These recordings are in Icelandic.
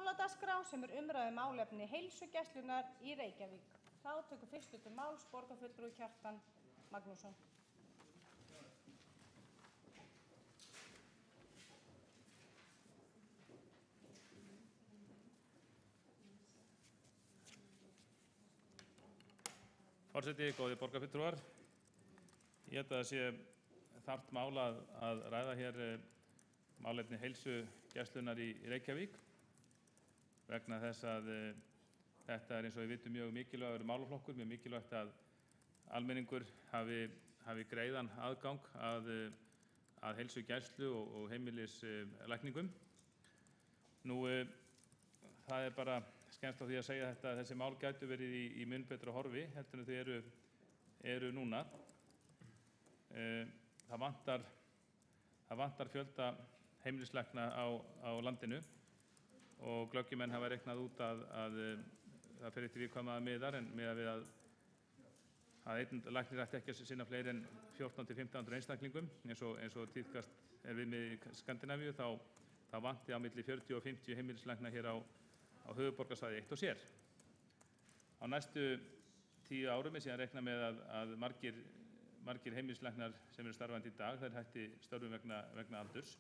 mál á dagskrá sem umræða málefni heilsugæslunnar í Reykjavík. Þá tekur fyrstu til máls borgarfulltrúi Kjartan Magnússon. Forseti, góðir borgarfulltrúar. Ég held að það sé þarft mál að ræða hér málefni heilsugæslunnar í Reykjavík vegna þess að þetta eins og við vitum mjög mikilvægur málaflokkur, mjög mikilvægt að almenningur hafi greiðan aðgang að heilsugæslu og heimilislækningum. Nú, það bara skemmst á því að segja þetta að þessi mál gætu verið í mun betra horfi heldur en þau eru núna. Það vantar fjölda heimilislækna á landinu og glöggjumenn hafa reiknað út að það fer eftir viðkvæma miðar en miðað við að einn læknir ætti ekki að sinna fleiri en 14 til 1500 einstaklingum eins og tíðkast við með Skandinavíu þá vanti á milli 40 og 50 heimilislækna hér á höfuðborgarsvæði eitt og sér. Á næstu 10 árum síðan reikna með að margir heimilislæknar sem eru starfandi í dag þær hætti störfum vegna aldurs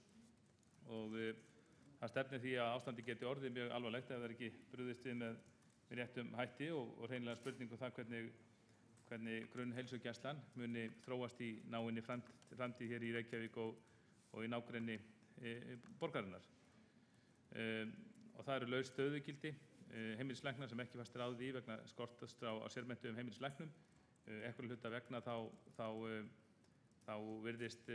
og það stefnir því að ástandi geti orðið mjög alvarlegt ef það ekki brugðist við með réttum hætti og hreinlega spurningu það hvernig grunnheilsugæslan muni þróast í náinni framtíð hér í Reykjavík og í nágrenni borgarinnar. Og það eru laus stöðugildi heimilislækna sem ekki fæst ráð í vegna skorts á sérmenntuðum heimilislæknum. Einhverra hluta vegna þá virðist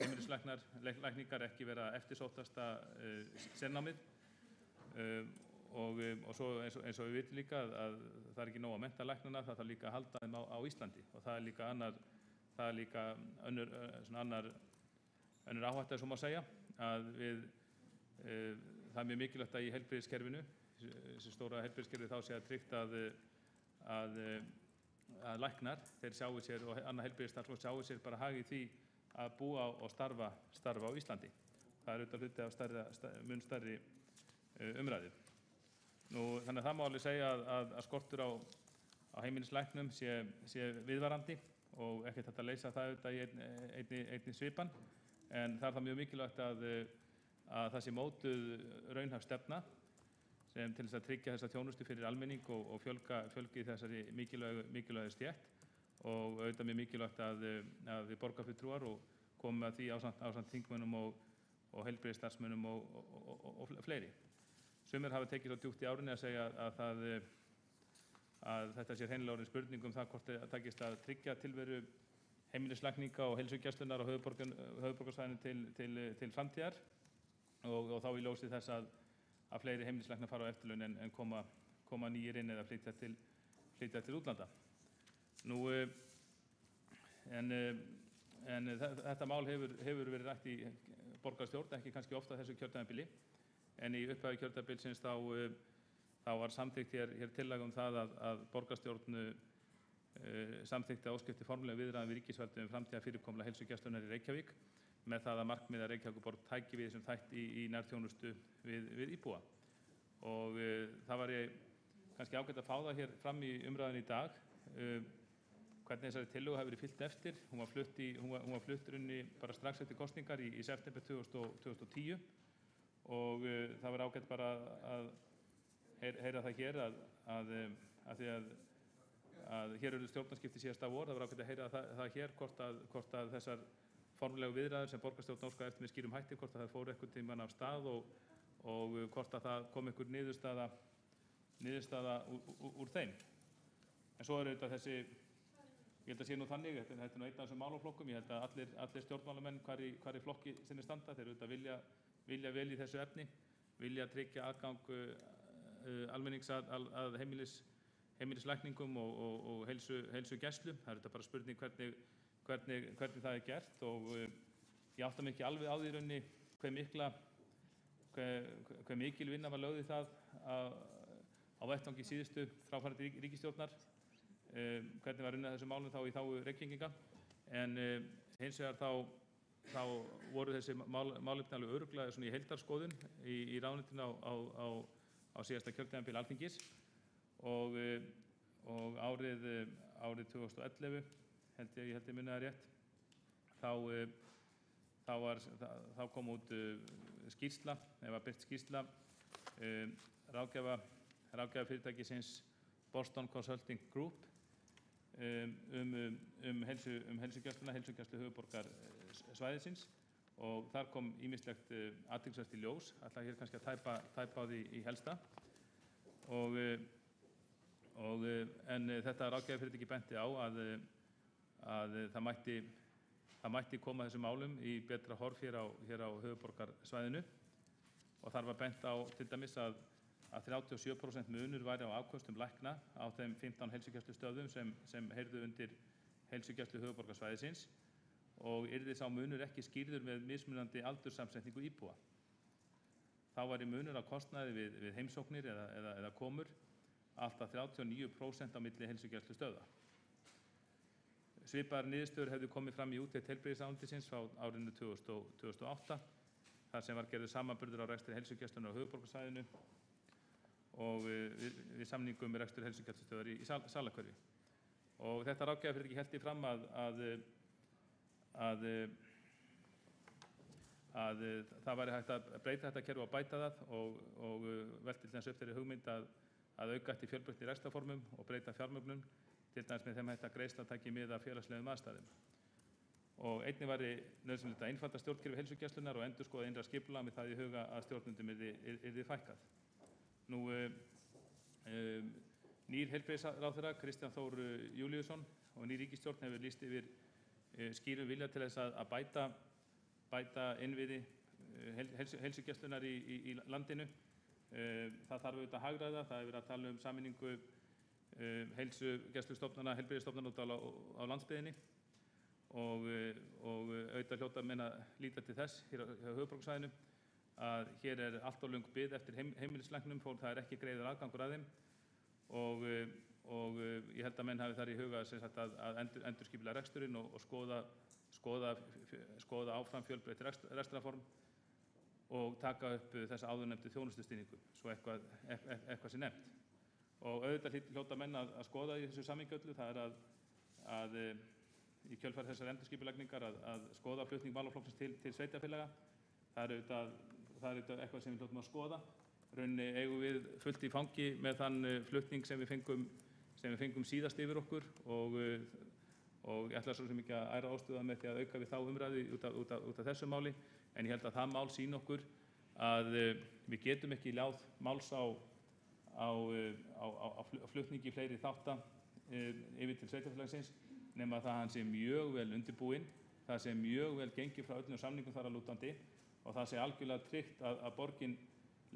heimilislækningar ekki vera eftirsóttasta sérnámið og svo eins og við vitum líka að það ekki nóg að mennta læknana, það þarf líka að halda þeim á Íslandi og það er líka önnur áhætta sem má segja að það er mjög mikilvægt að í heilbrigðiskerfinu, þessi stóra heilbrigðiskerfi þá sé að tryggt að læknar, þeir sjáu sér og annað heilbrigðisstarfsfólk sjáu sér bara hag í því að búa og starfa á Íslandi. Það er auðvitað hluti af mun stærri umræðu. Þannig að það má alveg segja að skortur á heimilislæknum sé viðvarandi og ekkert hægt að leysa það auðvitað í einni svipan en það er það mjög mikilvægt að það sé mótuð raunhæf stefna sem til þess að tryggja þessa þjónustu fyrir almenning og fjölgi þessari mikilvægu stétt og auðvitað mjög mikilvægt að við borgarfulltrúar og komum að því ásamt þingmönnum og heilbrigðisstarfsmönnum og fleiri. Sumir hafa tekið svo djúpt í árinni að segja að þetta sé hreinlega orðin spurning það hvort það takist að tryggja tilveru heimilislækninga og heilsugæslunnar á höfuðborgarsvæðinu til framtíðar og þá í ljósi þess að fleiri heimilislæknar fara á eftirlaun en koma nýir inn eða flytja til útlanda. En þetta mál hefur verið rætt í borgarstjórn, ekki kannski ofta þessu kjörtímabili, en í upphafi kjörtímabilsins þá var samþykkt hér tillaga það að borgarstjórn samþykkti að óska eftir formlegum viðræðum við ríkisvaldið framtíðarfyrirkomulag heilsugæslunnar í Reykjavík með það að markmið að Reykjavíkurborg tæki við þessum þætti í nærþjónustu við íbúa. Og það var kannski ágætt að fá það hér fram í umræðunni í dag hvernig þessari tillögu hafi verið fylgt eftir. Hún var flutt bara strax eftir kosningar í september 2010 og það var ágætt bara að heyra það hér að því að hér eru stjórnarskipti síðasta vor, það var ágætt að heyra það hér hvort að þessar formlegu viðræður sem borgarstjórn óskaði eftir með skýrum hætti, hvort að það fór einhvern tímann af stað og hvort að það kom einhver niðurstaða úr þeim. En svo er auðvitað þessi, ég held að sé nú þannig, þetta er nú einn af þessum málaflokkum, ég held að allir stjórnmálamenn hvar í flokki sinni standa, þeir auðvitað vilja vel í þessu efni, vilja tryggja aðgang almennings að heimilislækningum og heilsugæslu. Það er þetta bara spurning hvernig það er gert og ég átta mig ekki alveg á því rauninni hve mikil vinna var lögð í það á vettvangi síðustu fráfarandi ríkisstjórnar, hvernig var unnið að þessum málum þá í þágu Reykvíkinga, en hins vegar þá þá voru þessi málefni alveg örugglega svona í heildarskoðun í ráðuneytinu á síðasta kjörtímabili Alþingis og árið 2011 held ég minni það rétt þá kom út skýrsla, eða birt skýrsla ráðgjafafyrirtækisins Boston Consulting Group heilsugæsluna, heilsugæslu höfuðborgarsvæðisins og þar kom ýmislegt athyglisvert í ljós. Ætla hér kannski að tæpa á því í helsta en þetta ráðgjafafyrirtæki benti á að það mætti koma þessum málum í betra horf hér á höfuðborgarsvæðinu og þar var bent á til dæmis að 37% munur væri á afköstum lækna á þeim 15 heilsugæslustöðvum sem heyrðu undir heilsugæslu höfuðborgarsvæðisins og yrði sá munur ekki skýrður með mismunandi aldurssamsetningu íbúa. Þá væri munur á kostnaði við heimsóknir eða komur allt að 39% á milli heilsugæslustöðva. Svipaðar niðurstöður hefðu komið fram í úttekt heilbrigðisráðuneytisins frá árinu 2008 þar sem var gerður samanburður á rekstri heilsugæslunnar á höfuðborgarsvæðinu og við samningum með rekstur heilsugæslustöðvar í Salahverfi. Og þetta ráðgjafafyrirtæki hélt því fram að það væri hægt að breyta þetta kerfi og bæta það og velti til þess upp þeirri hugmynd að auka eftir fjölbreytni rekstrarformum og breyta fjármögnun, til dæmis með þeim hægt að greiðsla taki mið af félagslegum aðstæðum. Og einnig væri nauðsynlegt að einfalda stjórnkerfi heilsugæslunnar og endurskoða innra skipulag með það í huga að stjórnendum yrði fækkað. Nýr heilbrigðisráðherra Kristján Þór Júlíusson og ný ríkisstjórn hefur lýst yfir skýrum vilja til þess að bæta innviði heilsugæslunnar í landinu. Það þarf auðvitað að hagræða, það hefur verið að tala um sameiningu heilsugæslustofnana, heilbrigðisstofnana út á landsbyggðinni og auðvitað hljóta menn að líta til þess hér á höfuðborgarsvæðinu að hér allt of löng bið eftir heimilislæknum, það ekki greiður aðgangur að þeim og ég held að menn hafi þar í huga að endurskipulega reksturinn og skoða áfram fjölbreytt rekstrarform og taka upp þessa áðurnefndu þjónustustýringu, svo eitthvað sé nefnt. Og auðvitað hljóta menn að skoða í þessu samhengi öllu, það að í kjölfar þessar endurskipulagningar að skoða flutning málaflokksins til sveitarfélaga. Það er auðvitað eitthvað sem við hljótum að skoða. Rauninni eigum við fullt í fangi með þann flutning sem við fengum síðast yfir okkur og ég ætla svo sem ekki að æra ástuða með því að auka við þá umræðu út af þessu máli, en ég held að það mál sýni okkur að við getum ekki láð máls á flutningi fleiri þátta yfir til sveitarfélagsins nema það hann sé mjög vel undirbúinn, það sé mjög vel gengið frá öllum samningum þar að lútandi og það sé algjörlega tryggt að borgin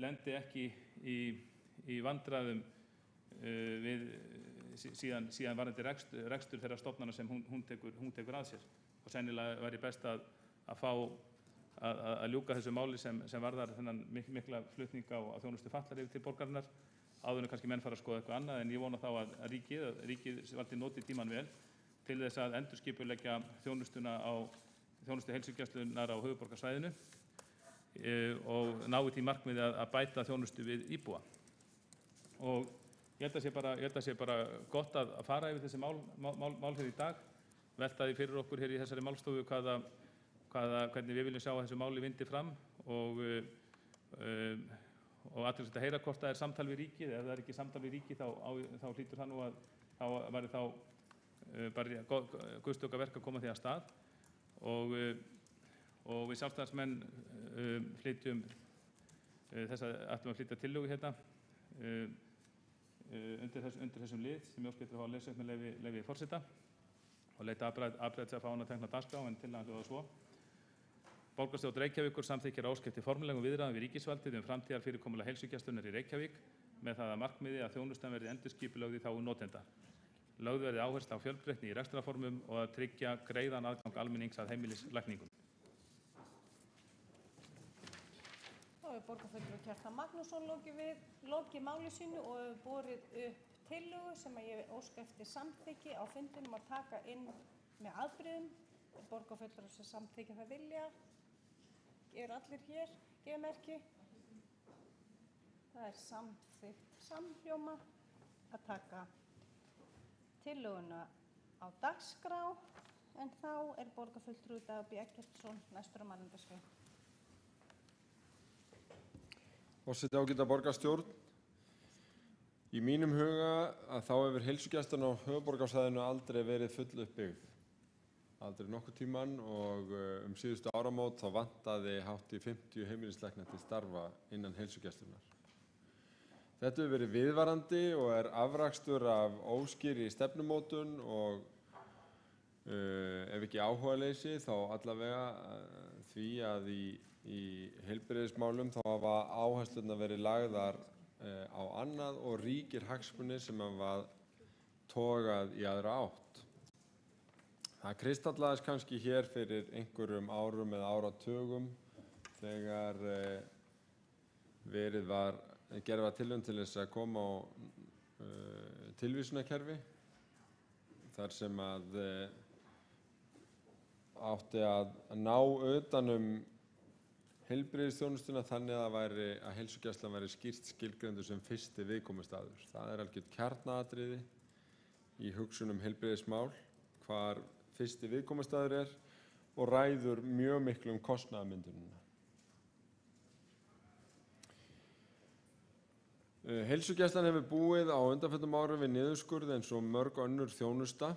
lendi ekki í vandræðum síðan varðandi rekstur þeirra stofnana sem hún tekur að sér. Og sennilega væri best að ljúka þessu máli sem varðar þennan mikla flutning á þjónustu fatlaðra yfir til borgarinnar, áður en kannski menn fara að skoða eitthvað annað, en ég vona þá að ríkið valdi noti tímann vel til þess að endurskipuleggja þjónustu heilsugæslunnar á höfuðborgarsvæðinu og nái því markmiði að bæta þjónustu við íbúa. Og ég held að sé bara gott að fara yfir þessi mál hér í dag, velta því fyrir okkur hér í þessari málstofu hvernig við viljum sjá að þessu máli vindi fram og athyglisvert að heyra hvort það samtal við ríkið. Ef það ekki samtal við ríkið þá hlýtur það nú að væri þá bara guðstöka verk að koma því af stað og við sjálfstæðismenn ætlum að flytja tillögu hérna undir þessum lið sem ég óska eftir að fá að lesa upp með leyfi forseta og leita afbrigðis að fá hana tekna dagskrá, en tillagan hljóðar svo. Borgarstjórn Reykjavíkur samþykkir að óska eftir formlegum viðræðum við ríkisvaldið framtíðarfyrirkomulag heilsugæslunnar í Reykjavík með það að markmiði að þjónustan verði endurskipulögð í þágu notenda. Lögð verði áhersla á fjölbreytni í rekstrarformum og að tryggja greiðan aðgang almennings að heimilislækningum. Þá hefur borgarfulltrúi Kjartan Magnússon lokið máli sínu og hefur borið upp tillögu sem ég óska eftir samþykki á fundinum að taka inn með afbrigðum borgarfulltrúar sem samþykkja það vilja. Eru allir hér? Gefa merki. Það samþykkt samhljóma að taka tillöguna á dagskrá, en þá borgarfulltrúi Dagur B. Eggertsson næstur á mælendaskrá. Forseti, ágæta borgarstjórn. Í mínum huga að þá hefur heilsugæslan á höfuðborgarsvæðinu aldrei verið full uppbyggð. Aldrei nokkurn tímann, og síðustu áramót þá vantaði hátt í 50 heimilislækna til starfa innan heilsugæslunnar. Þetta hefur verið viðvarandi og afrakstur af óskýrri stefnumótun og ef ekki áhugaleysi þá allavega því að í heilbrigðismálum þá hafa áherslurnar verið lagðar á annað og ríkir hagsmunir sem hafa togað í aðra átt. Það kristallaðist kannski hér fyrir einhverjum árum eða áratugum þegar gerð var tilraun til þess að koma á tilvísunarkerfi þar sem átti að ná utan heilbrigðisþjónustuna þannig að heilsugæslan væri skýrt skilgreindur sem fyrsti viðkomustaður. Það algjört kjarnaatriði í hugsun heilbrigðismál hvar fyrsti viðkomustaður og ræður mjög miklu kostnaðarmyndunina. Heilsugæslan hefur búið á undanförnum árum við niðurskurð eins og mörg önnur þjónusta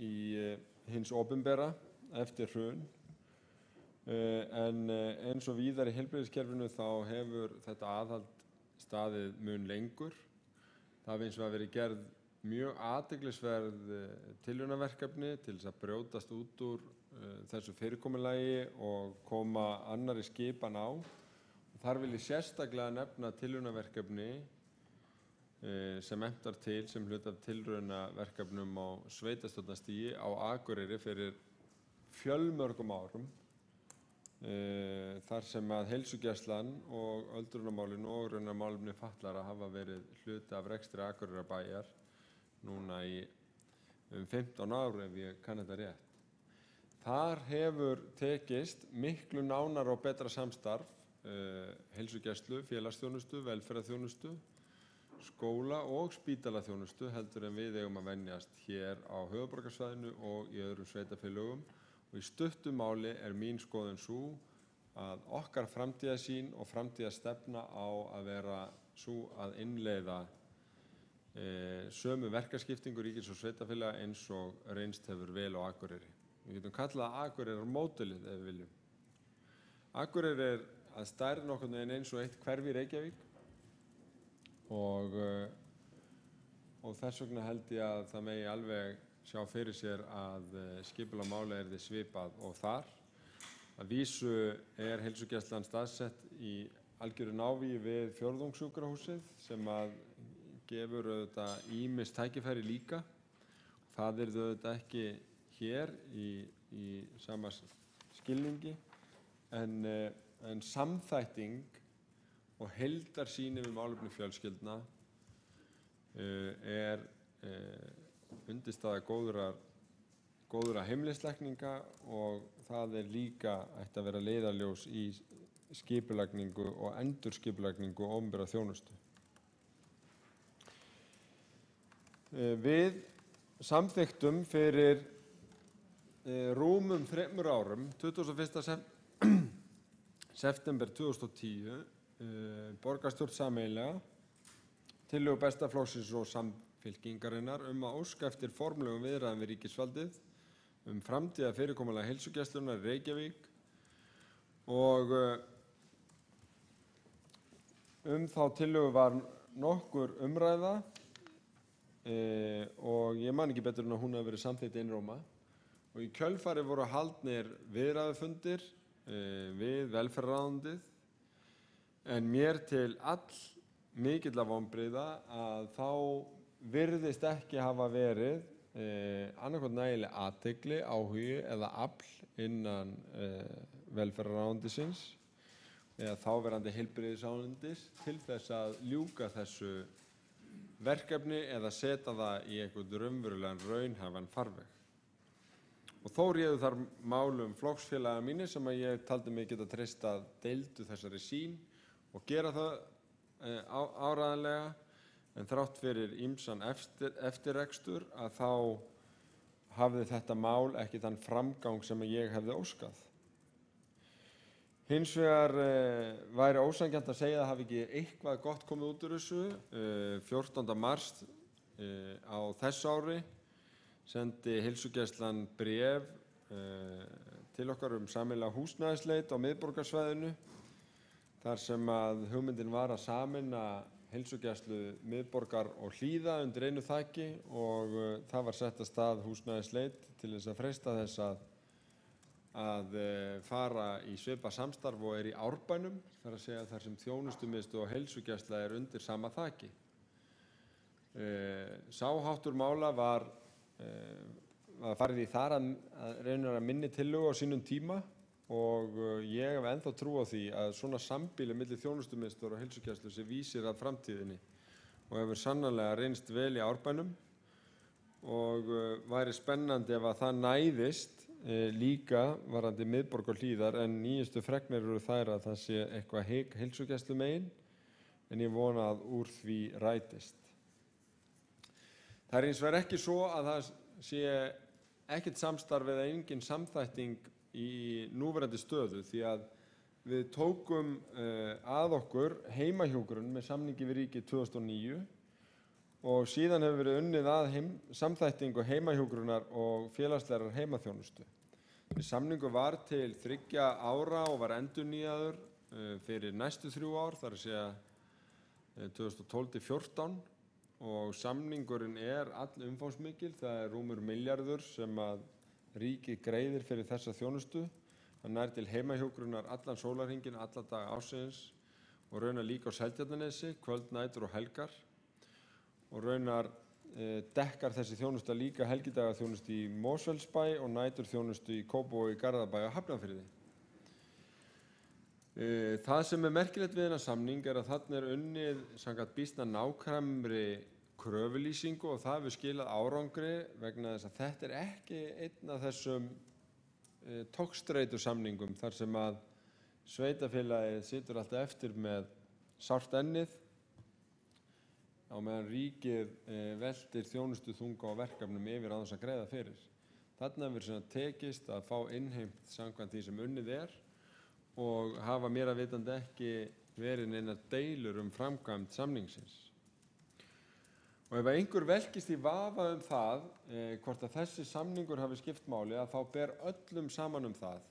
í hins opinbera eftir hrun, en eins og víðar í heilbrigðiskerfinu þá hefur þetta aðhald staðið mun lengur. Það hefur hins vegar verið gerð mjög athyglisverð tilraunaverkefni til þess að brjótast út úr þessu fyrirkomulagi og koma annarri skipan á. Þar vil ég sérstaklega nefna tilraunaverkefni sem efnt var til sem hluti af tilraunaverkefnum á sveitarstjórnarstigi á Akureyri fyrir fjölmörgum árum, þar sem að heilsugæslan og öldrunarmálin og málefni fatlaðra hafa verið hluti af rekstri Akureyrarbæjar núna í 15 ár ef ég kann þetta rétt. Þar hefur tekist miklu nánara og betra samstarf heilsugæslu, félagsþjónustu, velferðarþjónustu, skóla og spítalaþjónustu heldur en við eigum að venjast hér á höfuðborgarsvæðinu og í öðrum sveitarfélögum. Og í stuttu máli mín skoðun sú að okkar framtíðarsýn og framtíðarstefna á að vera sú að innleiða sömu verkaskiptingu ríkis og sveitarfélaga eins og reynst hefur vel á Akureyri. Við getum kallað Akureyrarmódelið ef við viljum. Akureyri að stærð nokkurn veginn eins og eitt hverfi í Reykjavík og þess vegna held ég að það megi alveg sjá fyrir sér að skipulag mála yrði svipað og þar. Að vísu heilsugæslan staðsett í algjöru návígi við fjórðungssjúkrahúsið sem að gefur auðvitað ýmis tækifæri líka. Það yrði auðvitað ekki hér í sama skilningi en samþætting og heildarsýn yfir málefni fjölskyldna undirstaða góðra heimilislækninga og það líka ætti að vera leiðarljós í skipulagningu og endurskipulagningu opinberrar þjónustu. Við samþykktum fyrir rúmum 3 árum, 21. september 2010, borgarstjórn sameiginlega, tillögu Besta flokksins og Samfylkingarinnar að óska eftir formlegum viðræðum við ríkisvaldið framtíðarfyrirkomulag heilsugæslunnar í Reykjavík og þá tillögu var nokkur umræða og ég man ekki betur en að hún hafi verið samþykkt einróma og í kjölfarið voru haldnir viðræðufundir við velferðarráðuneytið en mér til mikilla vonbrigða að þá virðist ekki hafa verið annaðhvort nægileg athygli, áhugi eða afl innan velferðarráðuneytisins eða þáverandi heilbrigðisráðuneytis til þess að ljúka þessu verkefni eða setja það í einhvern raunverulegan raunhæfan farveg. Og þó réðu þar málum flokksfélaga mínir sem að ég taldi mig geta treyst að deildu þessari sýn og gera það áreiðanlega, en þrátt fyrir ýmsan eftirrekstur að þá hafði þetta mál ekki þann framgang sem ég hefði óskað. Hins vegar væri ósanngjarnt að segja að það hafi ekki eitthvað gott komið út úr þessu. 14. mars á þessu ári sendi Heilsugæslan bréf til okkar sameiginlega húsnæðisleit á miðborgarsvæðinu, þar sem að hugmyndin var að sameina heilsugæslu miðborgar og Hlíða undir einu þaki, og það var sett af stað húsnæðisleit til þess að freista þess að fara í svipað samstarf og í Árbænum, þar að segja þar sem þjónustumiðstöð og heilsugæsla undir sama þaki. Sá háttur mála var farið í þar að reyna að minni tillögu á sínum tíma, og ég hef ennþá trú á því að svona sambýli milli þjónustumiðstöðvar og heilsugæslu sé vísir að framtíðinni og hefur sannarlega reynst vel í Árbænum, og væri spennandi ef að það næðist líka varðandi miðborg og Hlíðar, en nýjustu fregnir eru þær að það sé eitthvað heilsugæslumegin, en ég vona að úr því rætist. Það hins vegar ekki svo að það sé ekkert samstarf eða engin samþætting í núverandi stöðu, því að við tókum að okkur heimahjúkrun með samningi við ríkið 2009, og síðan hefur verið unnið að samþættingu heimahjúkrunar og félagslegrar heimaþjónustu. Samningur var til 3 ára og var endurnýjaður fyrir næstu 3 ár, þar að segja 2012-14, og samningurinn allumfangsmikil. Það rúmur milljarður sem að ríkið greiðir fyrir þessa þjónustu. Hann nær til heimahjúkrunar allan sólarhringinn, alla daga ársins, og raunar líka á Seltjarnarnesi, kvöld, nætur og helgar. Og raunar dekkar þessi þjónusta líka helgidagaþjónustu í Mosfellsbæ og næturþjónustu í Kópavogi, Garðabæ og Hafnarfirði. Það sem merkilegt við þennan samning að þarna unnið samkvæmt býsna nákvæmri kröfulýsingu, og það hefur skilað árangri vegna þess að þetta ekki einn af þessum togstreitusamningum þar sem að sveitarfélagið situr alltaf eftir með sárt ennið á meðan ríkið veltir þjónustuþunga og verkefnum yfir án þess að greiða fyrir. Þarna hefur tekist að fá innheimt samkvæmt því sem unnið og hafa mér að vitandi ekki verið neinar deilur framkvæmd samningsins. Og ef einhver velkist í vafa það hvort að þessi samningur hafi skipt máli, að þá ber öllum saman það,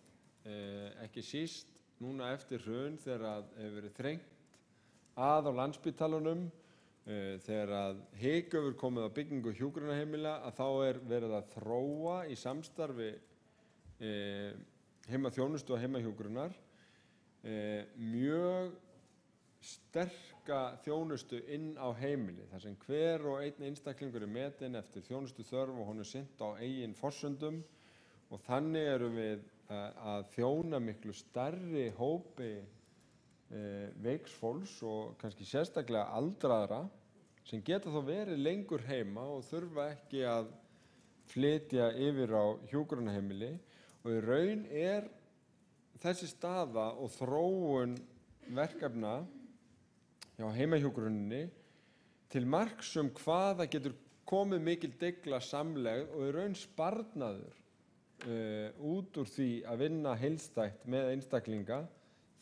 ekki síst núna eftir hrun þegar hefur verið þrengt að á Landspítalanum, þegar að hik hefur komið á byggingu hjúkrunarheimila, að þá verið að þróa í samstarfi heimaþjónustu og heimahjúkrunar mjög sterka þjónustu inn á heimili, þar sem hver og einn einstaklingur metinn eftir þjónustu þörf og honum sinnt á eigin forsendum, og þannig erum við að þjóna miklu stærri hópi veiks fólks og kannski sérstaklega aldraðra sem geta þó verið lengur heima og þurfa ekki að flytja yfir á hjúkrunarheimili, og í raun þessi staða og þróun verkefna hjá heimahjúkruninni til marks hvað það getur komið mikil deigla samlegð og í raun sparnaður út úr því að vinna heildstætt með einstaklinga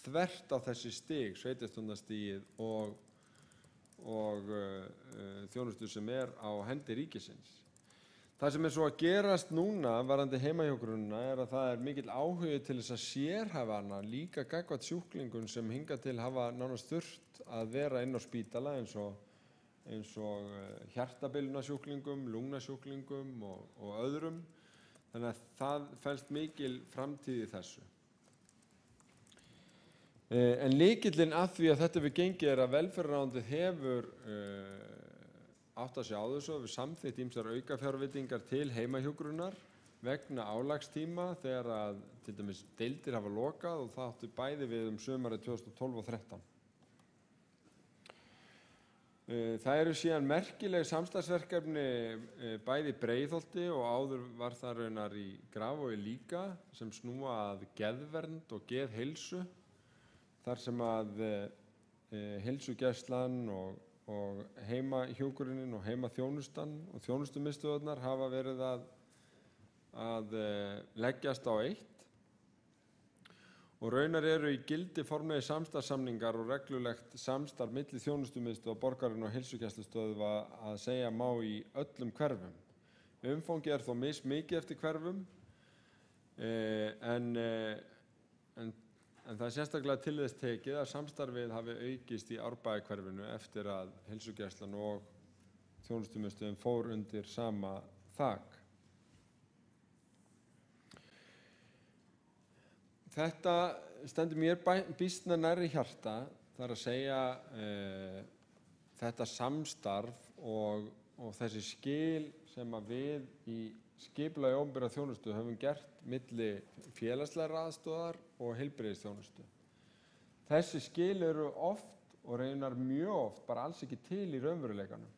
þvert á þessi stig, sveitarstjórnarstigið og þjónustu sem á hendi ríkisins. Það sem svo að gerast núna varðandi heimahjúkrunina að það mikill áhugi til þess að sérhæfa hana líka gagnvart sjúklingum sem hingað til hafa nánast þurft að vera inn á spítala eins og hjartabilunarsjúklingum, lungnasjúklingum og öðrum. Þannig að það felst mikil framtíð í þessu. En lykillinn að því að þetta við gengið að velferðarráðuneytið hefur átt að sjá þessu og við samþykkt ýmsar aukafjárveitingar til heimahjúkrunar vegna álagstíma þegar að til dæmis deildir hafa lokað, og það átti bæði við sumarið 2012 og 2013. Það eru síðan merkileg samstarfsverkefni bæði í Breiðholti og áður var það raunar í Grafarvogi líka sem snúa að geðvernd og geðheilsu, þar sem að heilsugæslan og heimahjúkrunin og heimaþjónustan og þjónustumiðstöðvarnar hafa verið að leggjast á eitt. Og raunar eru í gildi formlegir samstarfssamningar og reglulegt samstarf milli þjónustumiðstöðva borgarinnar og heilsugæslustöðva að segja má í öllum hverfum. Umfangið þó mismikið eftir hverfum en það er sérstaklega til þess tekið að samstarfið hafi aukist í Árbæjarhverfinu eftir að heilsugæslan og þjónustumiðstöðin fór undir sama þak. Þetta stendur mér býsna nærri hjarta, það er að segja þetta samstarf og þessi skil sem að við í skipulagi opinberrar þjónustu höfum gert milli félagslegrar aðstoðar og heilbrigðisþjónustu. Þessi skil eru oft og raunar mjög oft bara alls ekki til í raunveruleikanum.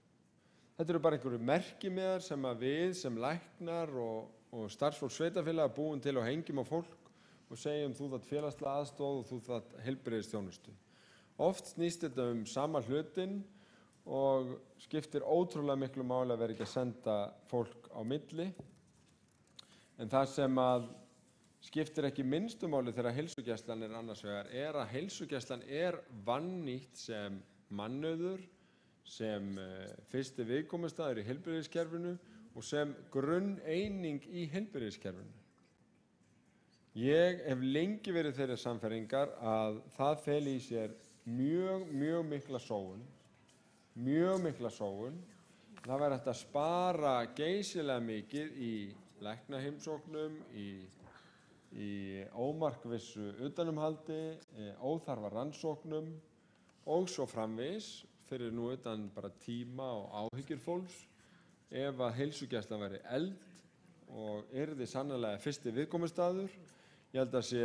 Þetta eru bara einhverju merkimiðar sem að við sem læknar og starfsfólk sveitarfélaga búum til og hengjum á fólk og segjum þú þarft félagslega aðstoð og þú þarft heilbrigðisþjónustu. Oft snýst þetta sama hlutinn og skiptir ótrúlega miklu máli að vera ekki að senda fólk á milli. En það sem að skiptir ekki minnstu máli þegar heilsugæslan annars vegar að heilsugæslan vannýtt sem mannauður, sem fyrsti viðkomustaður í heilbrigðiskerfinu og sem grunneining í heilbrigðiskerfinu. Ég hef lengi verið þeirri sannfæringar að það feli í sér mjög mikla sóun. Það væri hægt að spara geysilega mikið í læknaheimsóknum, í ómarkvissu utanumhaldi, óþarfa rannsóknum og svo framvegis fyrir nú utan bara tíma og áhyggjur fólks ef að heilsugæslan væri efld og yrði sannarlega fyrsti viðkomustaður. Ég held að sé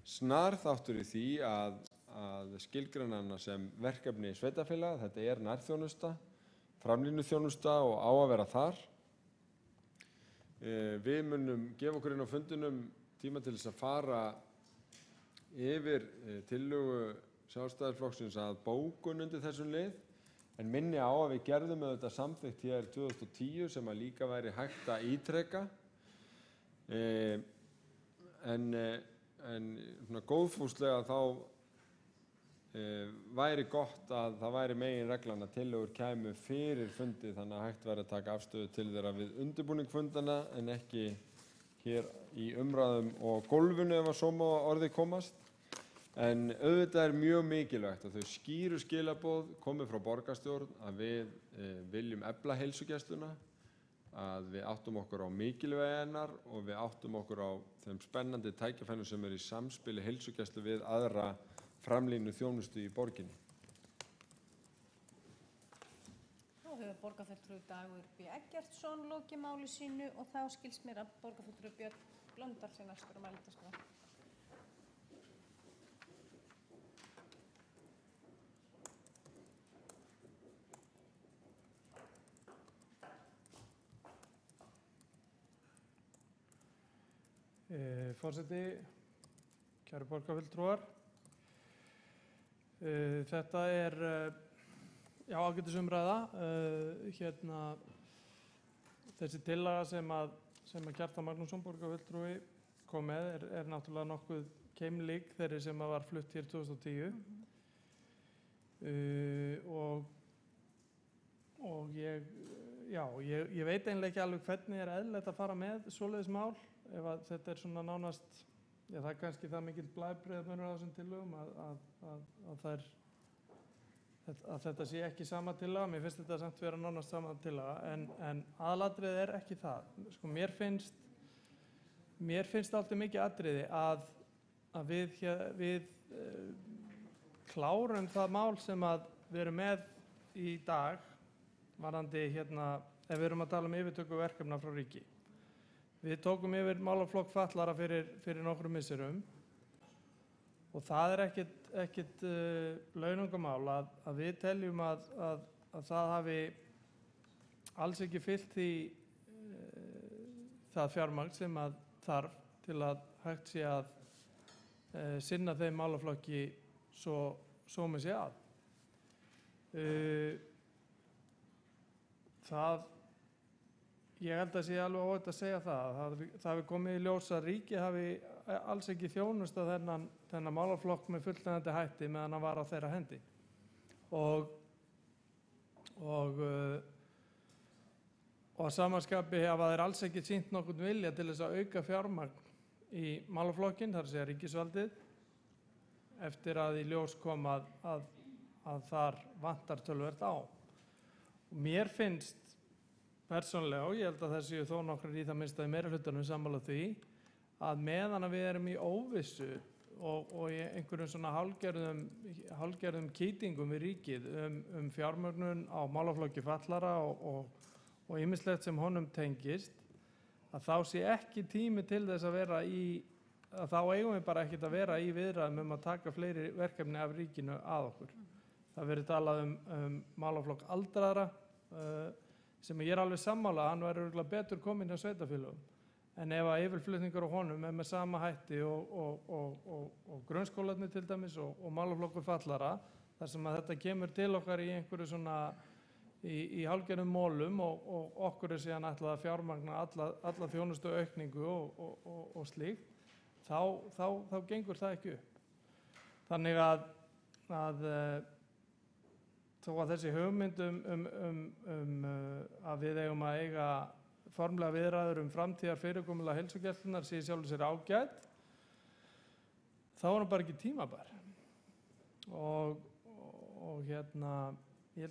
snar þáttur í því að skilgreina hana sem verkefni sveitarfélaga. Þetta nærþjónusta, framlínuþjónusta og á að vera þar. Við munum gefa okkur inn á fundinum tíma til þess að fara yfir tillögu Sjálfstæðisflokksins að bókun undir þessum lið, en minni á að við gerðum auðvitað samþykkt hér 2010 sem að líka væri hægt að ítreka. En svona góðfúslega þá væri gott að það væri meginreglan að tillögur kæmu fyrir fundi þannig að hægt væri að taka afstöðu til þeirra við undirbúning fundana en ekki hér í umræðum og gólfinu ef að svo má orðið komast. En auðvitað mjög mikilvægt að þau skýru skilaboð komi frá borgarstjórn að við viljum efla heilsugæsluna, að við áttum okkur á mikilvægi hennar og við áttum okkur á þeim spennandi tækifærum sem í samspili heilsugæslu við aðra framlínu þjónustu í borginni. Þá hefur borgarfulltrúi Dagur B. Eggertsson lokið máli sínu og þá skilst mér að borgarfulltrúi Björn Blöndal sé næstur á mælendaskrá. Forseti, kæru borgarfulltrúar, þetta ágætisumræða. Þessi tillaga sem Kjartan Magnússon borgarfulltrúi kom með náttúrulega nokkuð keimlík þeirri sem var flutt hér 2010 og ég veit eiginlega ekki alveg hvernig eðlilegt að fara með svoleiðis mál. Ef að þetta svona nánast, það kannski það mikill blæbrigðamunur á þessum tillögum að þetta sé ekki sama tillaga. Mér finnst þetta samt vera nánast sama tillaga en aðalatriðið ekki það. Sko, mér finnst alltaf mikið atriði að við klárum það mál sem að við erum með í dag varðandi ef við erum að tala yfirtöku verkefna frá ríki. Við tókum yfir málaflokk fatlaðra fyrir nokkrum misserum og það ekkert launungamál að við teljum að það hafi alls ekki fylgt því það fjármagn sem að þarf til að hægt sé að sinna þeim málaflokki svo með sé að. Ég held að sé alveg óhætt að segja það hafi komið í ljós að ríkið hafi alls ekki þjónust að þennan málaflokk með fullnægjandi hætti meðan hann var á þeirra hendi. Og að samanskapi hafa þeir alls ekki sýnt nokkurn vilja til þess að auka fjármagn í málaflokkinn, þar að segja ríkisvaldið, eftir að í ljós kom að þar vantar töluvert á. Og mér finnst persónulega, og ég held að það séu þó nokkrar í það minnsta í meirihlutanum sammála því, að meðan að við erum í óvissu og í einhverjum svona hálfgerðum kýtingum við ríkið fjármögnun á málaflokki fatlara og ýmislegt sem honum tengist, að þá sé ekki tími til þess að þá eigum við bara ekkert að vera í viðræðum að taka fleiri verkefni af ríkinu að okkur. Það verið talað málaflokk aldraðra, sem ég alveg sammála, hann væri örugglega betur kominn hjá sveitarfélögum. En ef að yfirflutningur á honum með sama hætti og grunnskólarnir til dæmis og málaflokkur fallara, þar sem að þetta kemur til okkar í einhverju svona í hálfgerðum mólum og okkur síðan ætlað að fjármagna alla þjónustu aukningu og slíkt, þá gengur það ekki upp. Þannig að þó að þessi hugmynd að við eigum að eiga formlega viðræður framtíðar fyrirkomulag heilsugæslunnar sé sjálfur sér ágætt, þá er hann bara ekki tímabær. Og ég held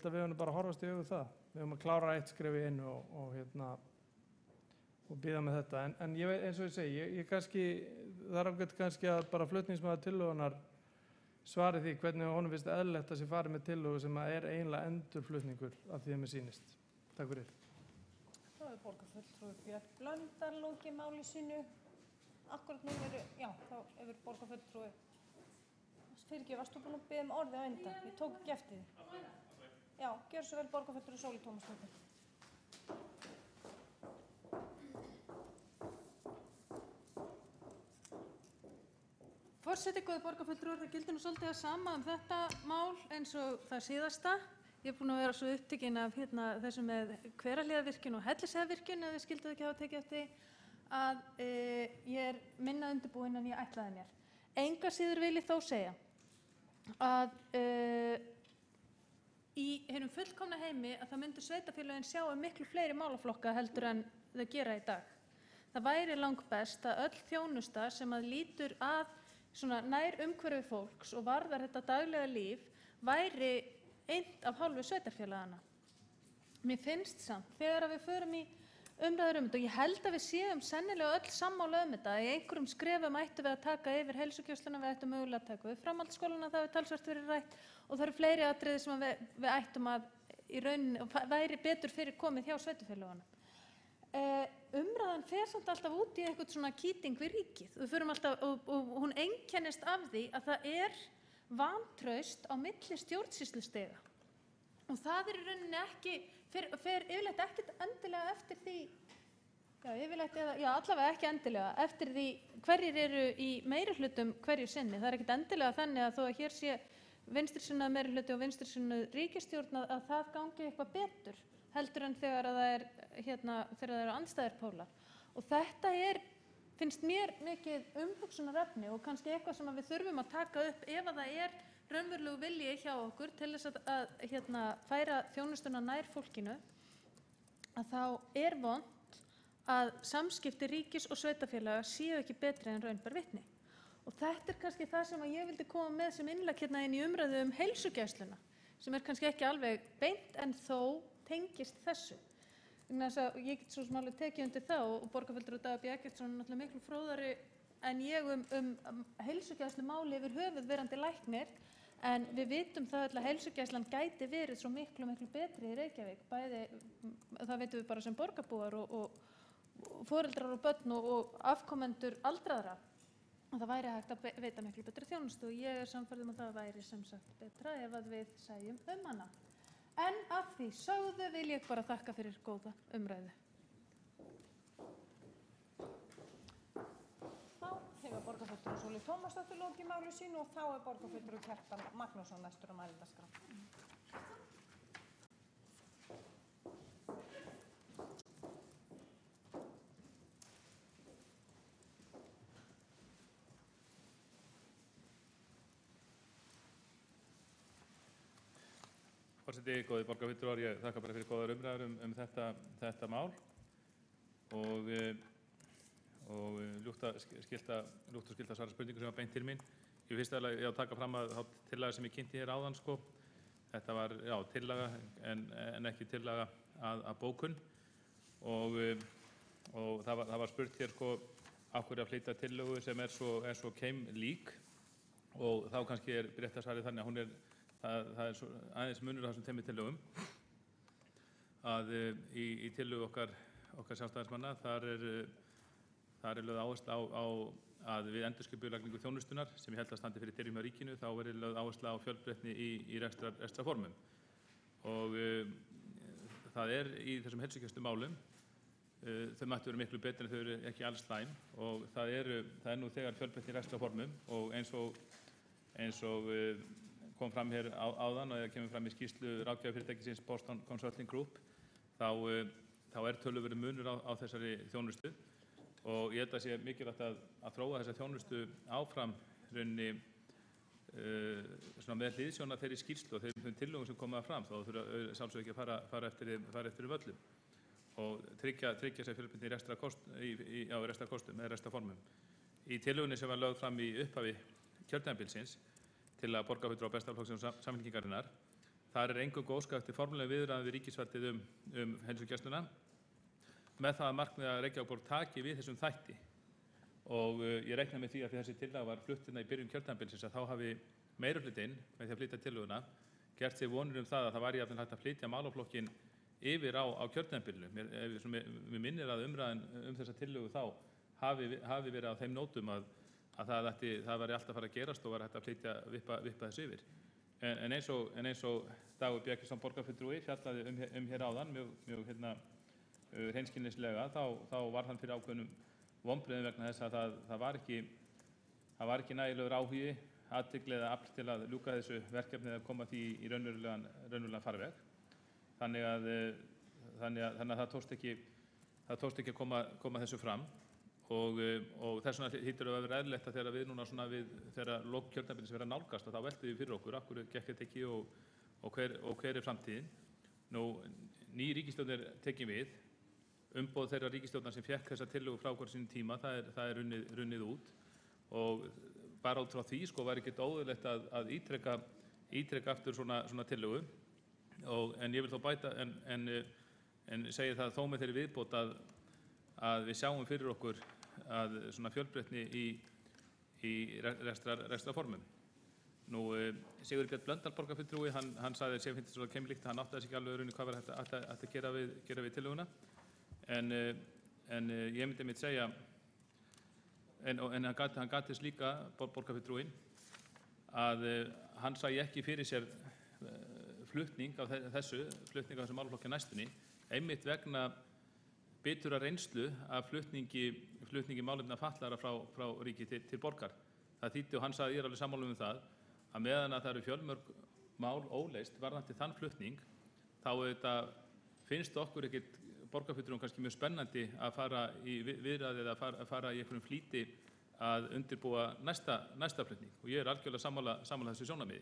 að við höfum bara að horfast í augu það. Við höfum að klára eitt skref í einu og bíða með þetta. En ég, eins og ég segi, það er ágætt kannski að bara flutningsmaður tillögunnar svari því hvernig honum finnst eðlilegt að sé farið með tillögu sem er eiginlega endurflutningur af því að mér sýnist. Takk fyrir. Þá hefur borgarfulltrúi Björn Blöndal lokið máli sínu. Akkúrat nú þá hefur borgarfulltrúi fyrirgefið, varstu búin að biðja orðið á undan? Ég tók ekki eftir því. Já, gjörðu svo vel borgarfulltrúi Sóley Tómasdóttir. Forseti, góðir borgarfulltrúar, það gildir nú svolítið að sama þetta mál eins og það síðasta. Ég er búin að vera svo upptekin af þessu með Hverahlíðarvirkjun og Hellisheiðarvirkjun, ef þið skilduð ekki hafa tekið eftir, að ég er minna undirbúin en ég ætlaði mér. Engu að síður vil ég þó segja að í hinum fullkomna heimi að það myndu sveitarfélögin sjá miklu fleiri málaflokka heldur en þau gera í dag. Það væri langbest að öll þjónusta sem að lítur að svona nær umhverfi fólks og varðar þetta daglega líf væri eint af hálfu sveitarfélagana. Mér finnst samt þegar við förum í umræður þetta og ég held að við séum sennilega öll sammála þetta. Í einhverjum skrefum ættum við að taka yfir heilsugæsluna, við ættum mögulega að taka við framhaldsskólana, það hefur talsvert verið rætt og það eru fleiri atriði sem við ættum að í rauninni væri betur fyrir komið hjá sveitarfélagana. Umræðan fer samt alltaf út í eitthvað svona kýting við ríkið. Við förum alltaf og hún einkennist af því að það vantraust á milli stjórnsýslustiga. Og það í rauninni ekki, fer yfirleitt ekkert endilega eftir því, allavega ekki endilega, eftir því hverjir eru í meirihlutum hverju sinni. Það ekkert endilega þannig að þó að hér sé vinstrisinnaður meirihluti og vinstrisinnaður ríkisstjórn að það gangi eitthvað betur heldur en þegar það eru andstæðir pólar. Og þetta finnst mér mikið umhugsunarefni og kannski eitthvað sem við þurfum að taka upp ef að það raunverulegu vilji hjá okkur til þess að færa þjónustuna nær fólkinu, að þá vont að samskipti ríkis og sveitarfélaga séu ekki betri en raun ber vitni. Og þetta kannski það sem ég vildi koma með sem innlegg inn í umræðu heilsugæsluna, sem kannski ekki alveg beint en þó tengist þessu. Ég get svo sem alveg tekið undir það og borgarfulltrúi Dagur B. Eggertsson náttúrulega miklu fróðari en ég heilsugæslumáli yfir höfuð verandi læknir, en við vitum það að heilsugæslan gæti verið svo miklu betri í Reykjavík, bæði, það vitum við bara sem borgarbúar og foreldrar og börn og afkomendur aldraðra, og það væri hægt að veita miklu betri þjónustu og ég sannfærð að það væri sem sagt betra ef að við sæjum hana. En að því sögðu vil ég bara þakka fyrir góða umræðu. Þá hefur borgarfulltrúi Sólveig Tómasdóttir lokið máli sínu og þá borgarfulltrúi Kjartan Magnússon næstur á mælendaskrá. Forseti, góðir borgarfulltrúar, ég þakka bara fyrir góðar umræður þetta mál og ljúft og skylt að svara spurningu sem var beint til mín. Ég fyrst að taka fram að þá tillaga sem ég kynnti hér áðan, sko, þetta var, tillaga en ekki tillaga að bókun og það var spurt hér, sko, af hverju að flytja tillögu sem er svo keimlík og þá kannski rétt að svarið þannig að hún það er aðeins munur á þessum tveimur tillögum að í tillögu okkar sjálfstæðismanna þar er lögð áhersla á að við endurskipulagningu þjónustunnar sem ég held að standi fyrir dyrum hjá ríkinu þá verður lögð áhersla á fjölbreytni í rekstrarformum og það í þessum heilsugæslumálum þau mættu vera miklu betur en þau eru ekki alls slæm og það er nú þegar fjölbreytni í rekstrarformum og eins og kom fram hér áðan og það kemur fram í skýrslu ráðgjafafyrirtækisins Boston Consulting Group þá töluverður munur á þessari þjónustu og ég held að sé mikilvægt að þróa þessa þjónustu áfram rauninni með hliðsjón af þeirri skýrslu og þeim tillögum sem koma fram þá þurfa sjálfsög ekki að fara eftir völlum og tryggja sér fjölbreytni í rekstrarkostum eða rekstrarformum. Í tillögunni sem var lögð fram í upphafi kjörtímabilsins til að borgarfulltrúar Bestaflokksins og Samfylkingarinnar. Þar eingöngu óskað eftir formulega viðræðum við ríkisvaldið heilsugæsluna með það að markmiði að Reykjavíkurborg taki við þessum þætti og ég reikna með því að þessi tillaga var flutt í byrjun kjörtímabilsins að þá hafi meirihlutinn með því að flytja tillöguna gert sér vonir það að það væri jafnvel hægt að flytja málaflokkinn yfir á kjörtímabilinu. Mér minnir að umræðan þessa tillögu þá hafi verið á þeim nótum að það væri alltaf að fara að gerast og var hægt að vippa þessu yfir. En eins og Dagur Bjarkisson borgarfulltrúi fjallaði hér áðan mjög hreinskilnislega þá var hann fyrir ákveðnum vonbrigðum vegna þess að það var ekki nægilegur áhugi, athygli eða afl til að ljúka þessu verkefni eða koma því í raunverulegan farveg. Þannig að það tókst ekki að koma þessu fram. Og þess vegna hlýtur að vera eðlilegt að þegar við núna þegar lok kjörtímabilsins vera nálgast að þá veltum við fyrir okkur af hverju gekk þetta ekki og hver framtíðin. Nú, ný ríkisstjórn tekin við, umboð þeirra ríkisstjórnar sem fékk þessa tillögu frá okkur sínum tíma, það er runnið út og bara út frá því var ekkert óeðlilegt að ítreka aftur svona tillögu en ég vil þó bæta en segi það þó með þeirri viðbót að við sjáum fyrir okkur að svona fjölbreytni í rekstrarformum. Nú, Sigurður Björn Blöndal borgarfulltrúi, hann sagði að sér finnst þetta keimlíkt að hann áttaði sig ekki alveg rauninni hvað var hægt að gera við tillöguna. En ég myndi mitt segja, en hann gat þess líka borgarfulltrúin að hann sæi ekki fyrir sér flutning af þessu málaflokki næstunni, einmitt vegna bitura reynslu af flutningi málefna fatlaðra frá ríki til borgar. Það þýddi og hann sagði, ég er alveg sammála það, að meðan að það eru fjölmörg mál óleyst varðandi þann flutning, þá finnst okkur ekkert borgarfulltrúum kannski mjög spennandi að fara í viðræði eða að fara í einhverjum flýti að undirbúa næsta flutning. Og ég er algjörlega sammála þessu sjónarmiði.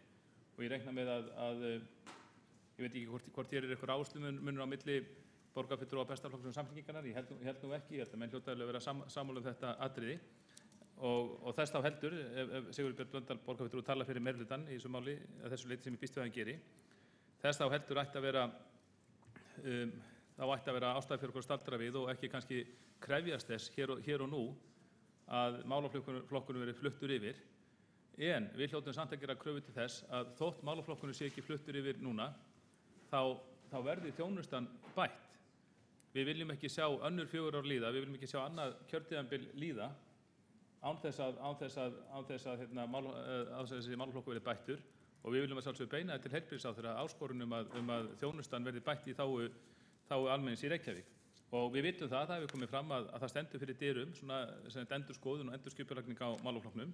Og ég reikna með að ég veit ekki hvort hér eitthvað áherslumunur á milli borgarfulltrúa Bestaflokksins og Samfylkingarinnar, ég held nú ekki, ég held að menn hljóta að vera sammála þetta atriði og þess þá heldur, ef Sigurður Björn Blöndal borgarfulltrúi tala fyrir meirihlutann í þessu máli að þessu leyti sem ég býst við að hann geri, þess þá heldur ætti að vera ástæða fyrir okkur að staldra við og ekki kannski krefjast þess hér og nú að málaflokkurinn verið fluttur yfir, en við hljótum samt að gera kröfu til þess að þótt málaflokkurinn sé ekki fluttur yfir núna, þá verði þjónustan bætt. Við viljum ekki sjá önnur 4 ár líða, við viljum ekki sjá annað kjörtímabil líða án þess að þessi málaflokkur verið bættur og við viljum að sjálfsögðu beina til heilbrigðisráðherra áskorun að þjónustan verði bætt í þágu almennings í Reykjavík. Og við vitum það hefur komið fram að það stendur fyrir dyrum svona endurskoðun og endurskipulagning á málaflokknum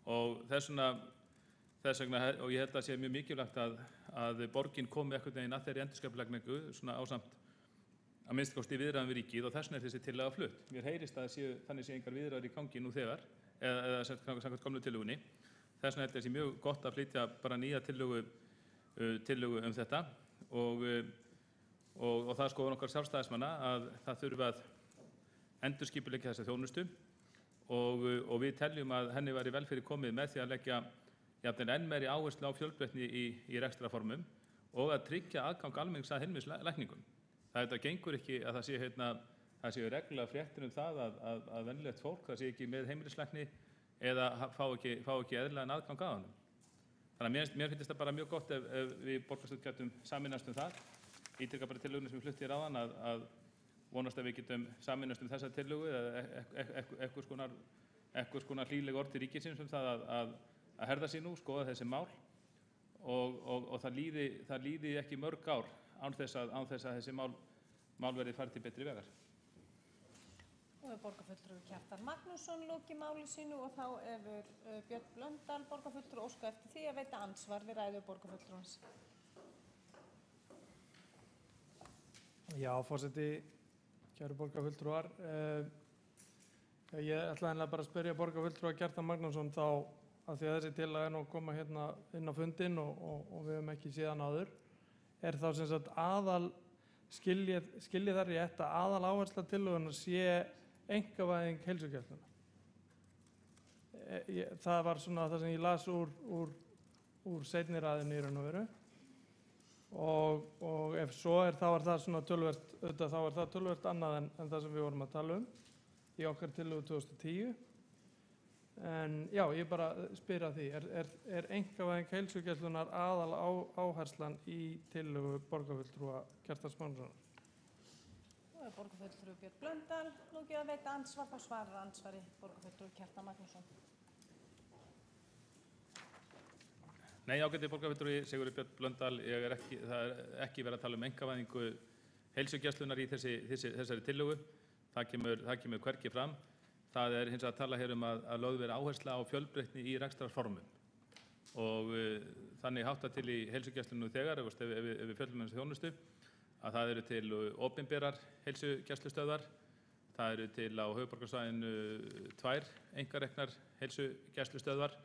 og þess vegna og ég held að sé mjög mikilvægt að borgin komi einhvern veginn að þeirri endurskipulagningu svona ásamt að minnsta kosti viðræðum við ríkið og þess vegna er þessi tillaga flutt. Mér heyrist að þannig sé engar viðræður í gangi nú þegar eða samkvæmt gömlu tillögunni. Þess vegna held ég að sé mjög gott að flytja bara nýja tillögu þetta og það er skoðun okkar sjálfstæðismanna að það þurfi að endurskipuleggja þessa þjónustu og við teljum að henni væri vel fyrir komið með því að leggja jafnvel enn meiri áherslu á fjölbreytni í rekstrarformum og að tryggja aðgang almennings að heimilislækningum. Það gengur ekki að það séu reglulega fréttir það að venjulegt fólk það sé ekki með heimilislækni eða fá ekki eðlilegan aðgang að honum. Þannig að mér finnst það bara mjög gott ef við borgarstjórn gætum sameinast það. Ítreka bara tillögunni sem við flutti hér áðan að vonast að við getum sameinast þessa tillögu eða einhvers konar hlýleg orð til ríkisins það að herða sig nú, skoða þessi mál og það líði ekki mörg ár án þess að þessi mál verði farið til betri vegar. Og borgarfulltrúi Kjartan Magnússon lokið máli sínu og þá hefur Björn Blöndal borgarfulltrúi óskað eftir því að veita ansvar við ræðu borgarfulltrúans. Já, forseti, kæru borgarfulltrúar, ég ætla einlega bara að spyrja borgarfulltrúa Kjartan Magnússon þá að því að þessi tillaga nú að koma hérna inn á fundinn og við höfum ekki séð hann áður, er þá sem sagt skiljið þar rétt að aðal áhersla tillögunnar sé einkavæðing heilsugæslunnar. Það var svona það sem ég las úr seinni ræðunni í raun og veru og ef svo þá er það svona töluvert, auðvitað þá er það töluvert annað en það sem við vorum að tala í okkar tillögu 2010. En já, ég bara spyr að því, er einkavæðing heilsugæslunnar aðal áherslan í tillögu borgarfulltrúa Kjartans Magnússonar? Og borgarfulltrúi Björn Blöndal lokið að veita ansvar, þá svarar ansvari borgarfulltrúi Kjartan Magnússon. Nei, ágæti borgarfulltrúi Sigurður Björn Blöndal, það er ekki verið að tala einkavæðingu heilsugæslunnar í þessari tillögu. Það kemur hvergi fram. Það er hins vegar að tala hér að lögð vera áhersla á fjölbreytni í rekstrarformum og þannig háttar til í heilsugæslunum þegar ef við fjöllum þessu þjónustu að það eru til opinberar heilsugæslustöðvar, það eru til á höfuðborgarsvæðinu 2 einkareknar heilsugæslustöðvar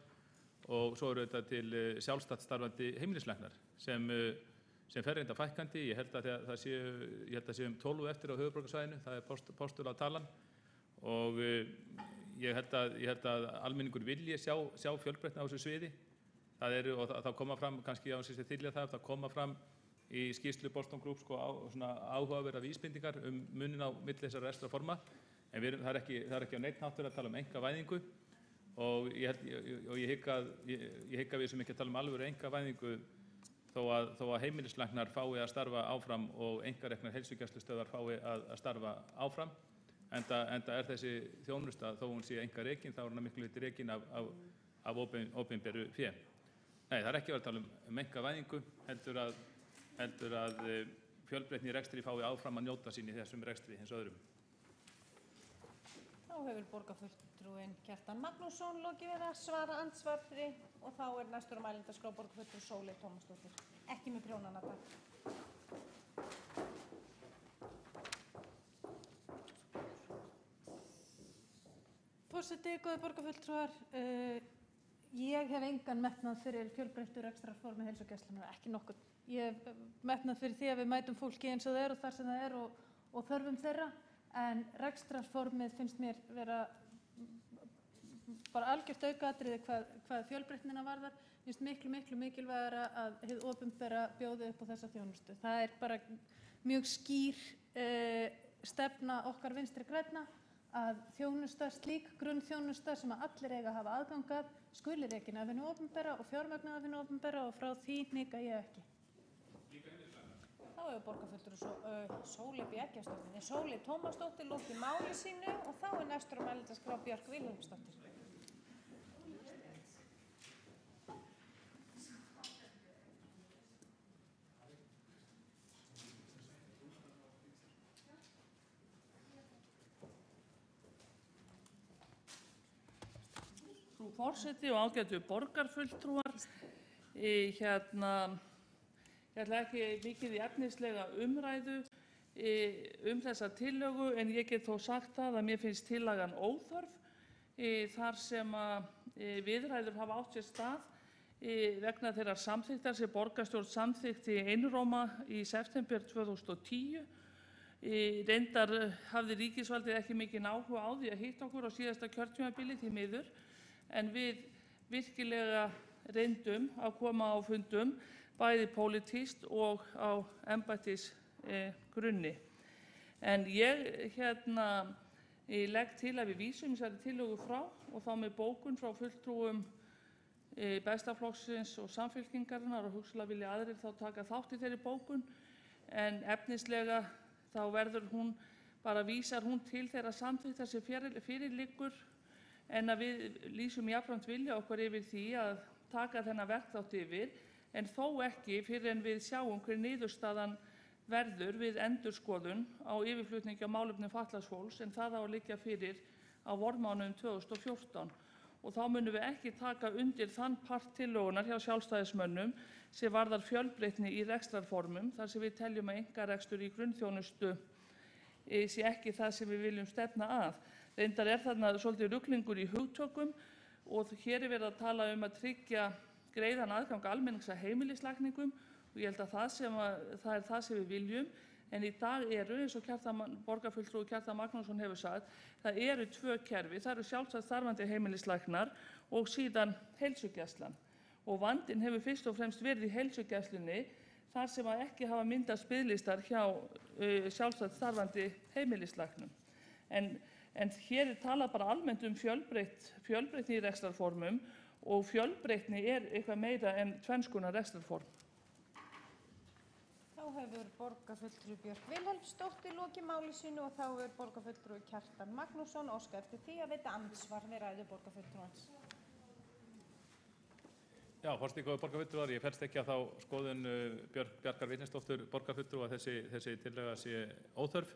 og svo eru þetta til sjálfstætt starfandi heimilislæknar sem fer reynda fækkandi. Ég held að það séu 12 eftir á höfuðborgarsvæðinu, það er postulatalan og ég held að almenningur vilji sjá fjölbreytni á þessu sviði. Það koma fram, kannski á þessi þylja það koma fram í skýrslu Boston Group svona áhugaverðar vísbendingar munin á milli þessara rekstrarforma, en það er ekki á neinn háttur að tala einkavæðingu og ég hygg að við sem ekki að tala alvöru einkavæðingu þó að heimilislæknar fái að starfa áfram og einkareknar heilsugæslustöðvar fái að starfa áfram. Enda er þessi þjónusta, þó hún sé einkarekin, þá er hana miklu leyti rekin af opinberu fé. Nei, það er ekki verið að tala einkavæðingu, heldur að fjölbreytni í rekstri fái áfram að njóta sín í þessum rekstri hins öðrum. Þá hefur borgarfulltrúin Kjartan Magnússon lokið við að svara ansvari og þá er næstur á mælendaskrá borgarfulltrúi Sóley Tómasdóttir. Ekki með prjónana, takk. Forseti, góðir borgarfulltrúar, ég hef engan metnað fyrir fjölbreyttu rekstrarformi heilsugæslunnar, ekki nokkurn. Ég hef metnað fyrir því að við mætum fólki eins og það er og þar sem það er og þörfum þeirra, en rekstrarformið finnst mér vera bara algjört aukaatriði hvað fjölbreytnina varðar. Mér finnst miklu mikilvægara að hið opinbera bjóði upp á þessa þjónustu. Það er bara mjög skýr stefna okkar Vinstri grænna að þjónusta, slík grunnþjónusta sem að allir eiga að hafa aðgang að skuli rekin af hinu opinbera og fjármagnað af hinu opinbera og frá því hnika ég ekki. Þá hefur borgarfulltrúi Sóley Sóley Tómasdóttir lokið máli sínu og þá er næstur á mælendaskrá Björk Vilhelmsdóttir. forseti og ágætu borgarfulltrúar. Ég ætla ekki mikið í efnislega umræðu þessa tillögu en ég get þó sagt það að mér finnst tillagan óþörf þar sem viðræður hafa átt sér stað vegna þeirrar samþykktar sem borgarstjórn samþykkti einróma í september 2010. Reyndar hafði ríkisvaldið ekki mikinn áhuga á því að hitta okkur á síðasta kjörtímabili því miður, en við virkilega reyndum að koma á fundum bæði pólitískt og á embættisgrunni. En ég legg til að við vísum þessari tillögu frá og þá með bókun frá fulltrúum Bestaflokksins og Samfylkingarinnar og hugsanlega vilja aðrir þá taka þátt í þeirri bókun, en efnislega þá verður vísar hún til þeirra samþykktar sem fyrir liggur, en að við lýsum jafnframt vilja okkar yfir því að taka þennan verkþátt yfir, en þó ekki fyrr en við sjáum hver niðurstaðan verður við endurskoðun á yfirflutningi á málefnum fatlaðs fólks, en það á að liggja fyrir á vormánuðum 2014. Og þá munum við ekki taka undir þann part tillögunnar hjá sjálfstæðismönnum sem varðar fjölbreytni í rekstrarformum, þar sem við teljum að einkarekstur í grunnþjónustu sé ekki það sem við viljum stefna að. Reyndar þarna svolítið ruglingur í hugtökum og hér verið að tala að tryggja greiðan aðgang almennings að heimilislækningum og ég held að það er það sem við viljum. En í dag eins og borgarfulltrúi Kjartan Magnússon hefur sagt, það eru tvö kerfi, það eru sjálfstætt starfandi heimilislæknar og síðan heilsugæslan. Og vandinn hefur fyrst og fremst verið í heilsugæslunni þar sem ekki hafa myndast biðlistar hjá sjálfstætt starfandi heimilislæknum. En hér talað bara almennt fjölbreytni í rekstrarformum og fjölbreytni eitthvað meira en tvenns konar rekstrarform. Þá hefur borgarfulltrúi Björk Vilhelmsdóttir lokið máli sínu og þá hefur borgarfulltrúi Kjartan Magnússon óskað eftir því að veita andsvar við ræðu borgarfulltrúans. Já, forseti góður borgarfulltrúar, ég fellst ekki á þá skoðun Bjarkar Vilhelmsdóttur borgarfulltrúa að þessi tillaga sé óþörf,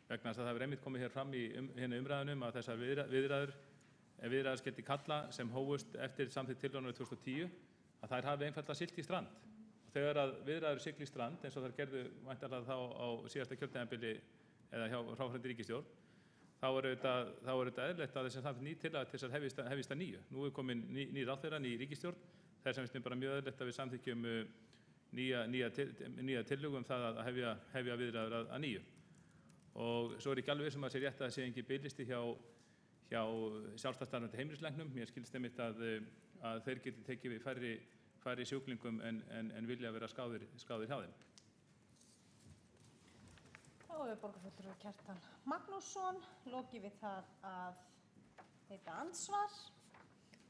vegna þess að það hefur einmitt komið hér fram í umræðunum að þessar viðræður skyldi kalla sem hófust eftir samþykkt tillögunnar 2010 að þær hafi einfaldlega siglt í strand. Þegar að viðræður sigla í strand, eins og þær gerðu væntanlega þá á síðasta kjörtímabili eða hjá fráfarandi ríkisstjórn, þá er auðvitað eðlilegt að þessi samþykkt ný tillaga til þess að hefjist að nýju. Nú er komin ný ráðherra, ný ríkisstjórn, þess að við bara mjög eðlilegt að við samþykkjum nýja tillögu það að hefja viðræður að nýju. Og svo ekki alveg sem að sé rétt að það sé engin biðlisti hjá sjálfstætt starfandi heimilislæknum. Mér skilst einmitt að þeir geti tekið við færri sjúklingum en vilja vera skráðir hjá þeim. Þá hefur borgarfulltrúi Kjartan Magnússon lokið við það að veita andsvar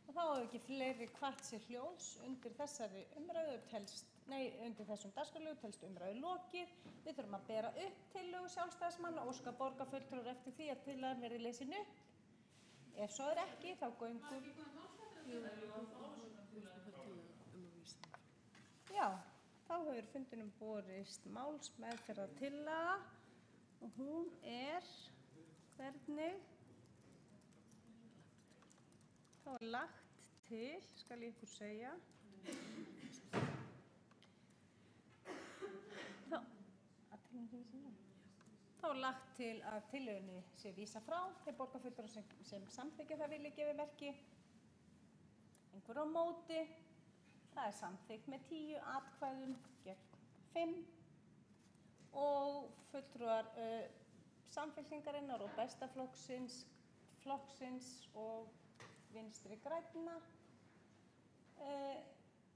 og þá hefur ekki fleiri hvatt sér hljóðs undir þessari umræðu undir þessum dagskrárliðum telst umræðu lokið. Við þurfum að bera upp tillögu sjálfstæðismanna og óska borgarfulltrúar eftir því að tillagan verði lesin upp. Ef svo er ekki, þá göngur. Já, þá hefur fundinum borist málsmeðferðartillaga og hún hvernig? Þá er lagt til, skal ég ykkur segja. Þá er lagt til að tillögunni sé vísað frá til borgarfulltrúa sem samþykkja það vilji gefa merki. Einhver á móti. Það er samþykkt með 10 atkvæðum gegn 5 og fulltrúar Samfylkingarinnar og Bestaflokksins og Vinstri grænna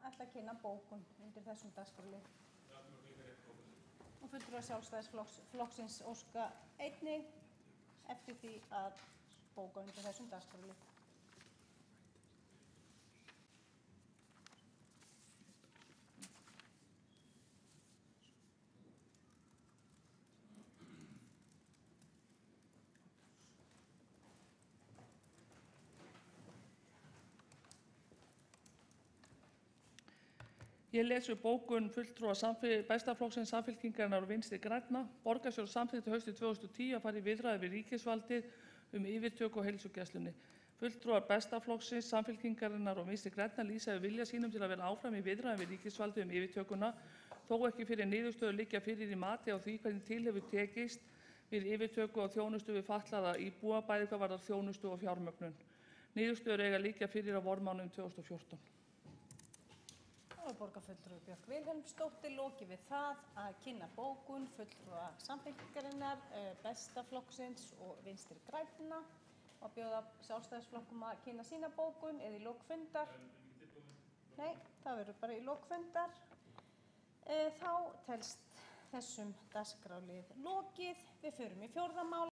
ætla að kynna bókun undir þessum dagskrárlið. Og fulltrúar Sjálfstæðisflokksins óska einnig eftir því að bóka undir þessum dagskrárlið. Ég les upp bókun fulltrúa Bestaflokksins, Samfylkingarinnar og Vinstri grænna. Borgarstjórn samþykkti haustið 2010 að fara í viðræður við ríkisvaldið yfirtöku á heilsugæslunni. Fulltrúar Besta flokksins, Samfylkingarinnar og Vinstri grænna lýsa yfir vilja sínum til að vera áfram í viðræðum við ríkisvaldið yfirtökuna, þó ekki fyrir niðurstöður liggja fyrir í mati á því hvernig til hefur tekist við yfirtöku og þjónustu við fatlaða íbúa, bæði hvað varðar þjónustu og fjármögnun. Niðurstöður eiga liggja fyrir á vormánuðum 2014. Þá er borgarfulltrúi Björk Vilhelmsdóttir lokið við það að kynna bókun fulltrúa Samfylkingarinnar, Besta flokksins og Vinstri grænna og bjóða Sjálfstæðisflokkum að kynna sína bókun eða í lok fundar. Nei, það verður bara í lok fundar. Þá telst þessum dagskrárlið lokið. Við förum í 4. mál.